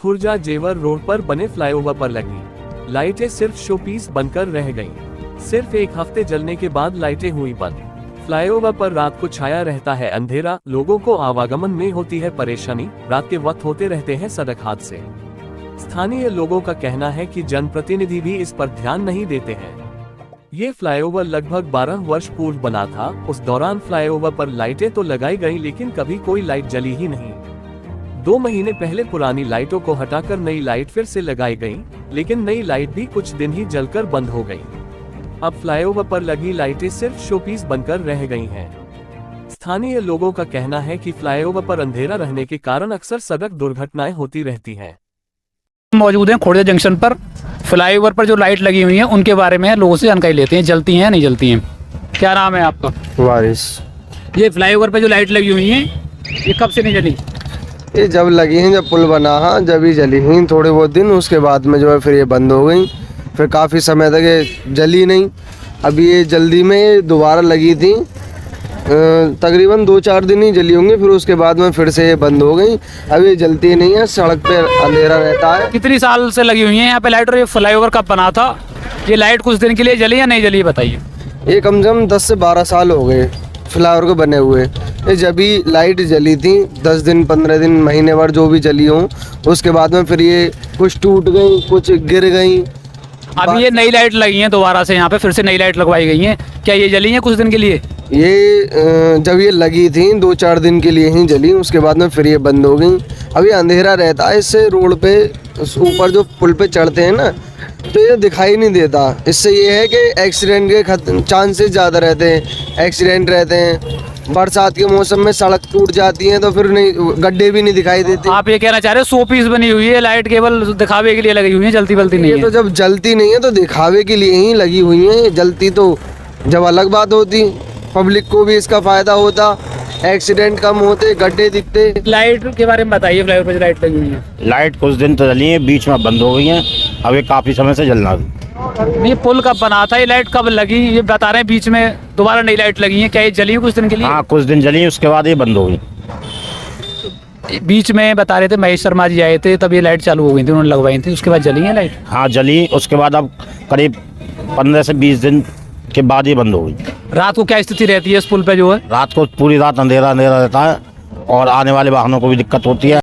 खुर्जा जेवर रोड पर बने फ्लाईओवर पर लगी लाइटें सिर्फ शोपीस बनकर रह गईं। सिर्फ एक हफ्ते जलने के बाद लाइटें हुई बंद। फ्लाईओवर पर रात को छाया रहता है अंधेरा, लोगों को आवागमन में होती है परेशानी, रात के वक्त होते रहते हैं सड़क हादसे। स्थानीय लोगों का कहना है कि जनप्रतिनिधि भी इस पर ध्यान नहीं देते हैं। ये फ्लाईओवर लगभग 12 वर्ष पूर्व बना था। उस दौरान फ्लाईओवर पर लाइटें तो लगाई गई, लेकिन कभी कोई लाइट जली ही नहीं। 2 महीने पहले पुरानी लाइटों को हटाकर नई लाइट फिर से लगाई गई, लेकिन नई लाइट भी कुछ दिन ही जलकर बंद हो गई। अब फ्लाईओवर पर लगी लाइटें सिर्फ शोपीस बनकर रह गई हैं। स्थानीय लोगों का कहना है कि फ्लाईओवर पर अंधेरा रहने के कारण अक्सर सड़क दुर्घटनाएं होती रहती हैं। मौजूद हैं खोड़िया जंक्शन पर। फ्लाईओवर पर जो लाइट लगी हुई है उनके बारे में लोगों से जानकारी लेते हैं, जलती हैं नहीं जलती हैं। क्या नाम है आपका? वारिस। ये फ्लाईओवर पर जो लाइट लगी हुई है ये कब से नहीं जली? ये जब लगी हैं, जब पुल बना है जब ही जली हुई थोड़े बहुत दिन, उसके बाद में जो है फिर ये बंद हो गई। फिर काफ़ी समय तक ये जली नहीं। अभी ये जल्दी में दोबारा लगी थी, तकरीबन 2-4 दिन ही जली होंगी, फिर उसके बाद में फिर से ये बंद हो गई। अब ये जलती नहीं है, सड़क पे अंधेरा रहता है। कितनी साल से लगी हुई है यहाँ पे लाइट? और ये फ्लाईओवर कब बना था? ये लाइट कुछ दिन के लिए जली या नहीं जली, बताइए। ये कम से कम 10 से 12 साल हो गए फ्लाईओवर को बने हुए। ये जब भी लाइट जली थी 10 दिन 15 दिन महीने भर जो भी जली हो, उसके बाद में फिर ये कुछ टूट गई, कुछ गिर गई। अभी ये नई लाइट लगी है दोबारा से, यहाँ पे फिर से नई लाइट लगवाई गई है, क्या ये जली है कुछ दिन के लिए? ये जब ये लगी थी 2-4 दिन के लिए ही जली, उसके बाद में फिर ये बंद हो गई। अभी अंधेरा रहता है, इससे रोड पे ऊपर जो पुल पे चढ़ते हैं ना, तो ये दिखाई नहीं देता। इससे ये है कि एक्सीडेंट के चांसेस ज़्यादा रहते हैं, एक्सीडेंट रहते हैं। बरसात के मौसम में सड़क टूट जाती है तो फिर नहीं, गड्ढे भी नहीं दिखाई देते। आप ये कहना चाह रहे हो शो पीस बनी हुई है लाइट, केवल दिखावे के लिए लगी हुई है, जलती बलती नहीं है? तो जब जलती नहीं है तो दिखावे के लिए ही लगी हुई है, जलती तो जब अलग बात होती। पब्लिक को भी इसका फायदा होता, एक्सीडेंट कम होते, गड्ढे दिखते। लाइट के बारे में बताइए, फ्लाईओवर पर लाइट लगी हुई है। लाइट कुछ दिन तो जली है, बीच में बंद हो गई है, अब ये काफ़ी समय से जलना। ये पुल कब बना था, ये लाइट कब लगी? ये बता रहे हैं बीच में दोबारा नई लाइट लगी है, क्या ये जली है कुछ दिन के लिए? हाँ, कुछ दिन जली है, उसके बाद ये बंद हो गई। बीच में बता रहे थे महेश शर्मा जी आए थे, तब ये लाइट चालू हो गई थी, उन्होंने लगवाई थी, उसके बाद जली है लाइट? हाँ जली, उसके बाद अब करीब 15 से 20 दिन के बाद ये बंद हो गई। रात को क्या स्थिति रहती है इस पुल पे जो है? रात को पूरी रात अंधेरा अंधेरा रहता है और आने वाले वाहनों को भी दिक्कत होती है।